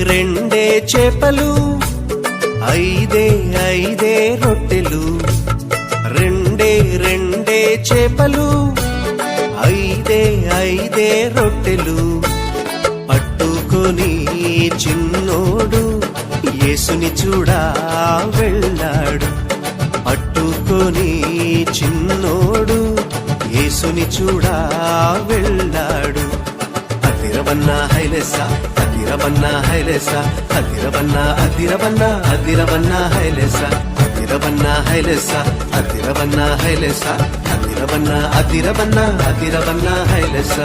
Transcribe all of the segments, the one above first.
రెండే చేపలు, ఐదే రొట్టెలు. రెండే చేపలు, ఐదే రొట్టెలు. పట్టుకొని చిన్నోడు యేసుని చూడా వెళ్ళాడు. పట్టుకొని చిన్నోడు యేసుని చూడా వెళ్ళాడు. అదిరవన్న హైలెస, అదిరవన్న హైలెస, అదిరవన్న అదిరవన్న అదిరవన్న హైలెస, అదిరవన్న హైలెస, అదిరవన్న హైలెస, అదిరవన్న అదిరవన్న అదిరవన్న హైలెస.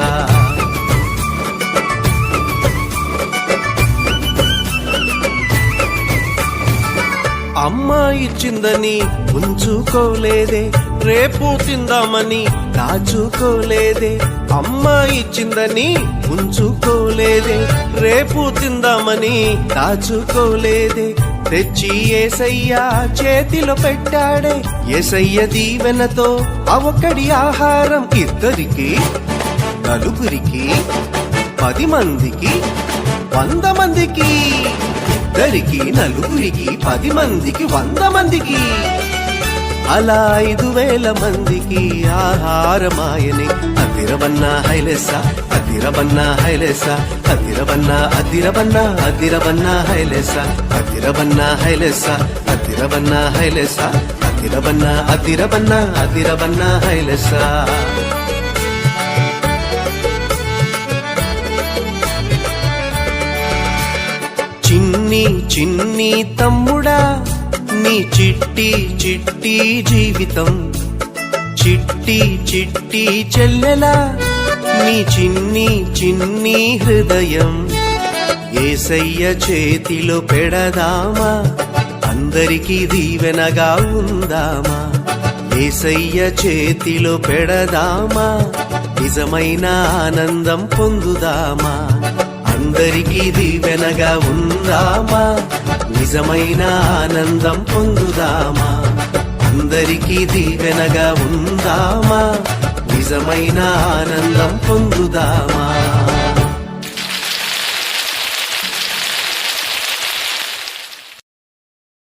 అమ్మ ఇచ్చిందని ఉంచుకోలేదే, రేపు తిందామని దాచుకోలేదే. అమ్మ ఇచ్చిందని ఉంచుకోలేదే, రేపు తిందామని దాచుకోలేదే. తెచ్చి యేసయ్య చేతిలో పెట్టాడే. యేసయ్య దీవెనతో అవకడి ఆహారం ఇద్దరికి, నలుగురికి, 10 మందికి, 100 మందికి. ఇద్దరికి, నలుగురికి, 10 మందికి, 100 మందికి. అలా 5,000 మందికి ఆహారమాయని. అదిరవన్న హైలెస, అదిరవన్న హైలెస, అదిరవన్న అదిరవన్న అదిరవన్న హైలెస, అదిరవన్న హైలెస, అదిరవన్న హైలెస, అదిరవన్న అదిరవన్న అదిరవన్న హైలెస. చిన్ని తమ్ముడా, నీ చిట్టి జీవితం. చిట్టి చెల్లెలా, నీ చిన్ని హృదయం. యేసయ్య చేతిలో పెడదామా, అందరికీ దీవెనగా ఉందామా. యేసయ్య చేతిలో పెడదామా, నిజమైన ఆనందం పొందుదామా. అందరికీ దీవెనగా ఉందామా, నిజమైన ఆనందం పొందుదామా. అందరికీ దీవెనగా ఉందామా, నిజమైన ఆనందం పొందుదామా.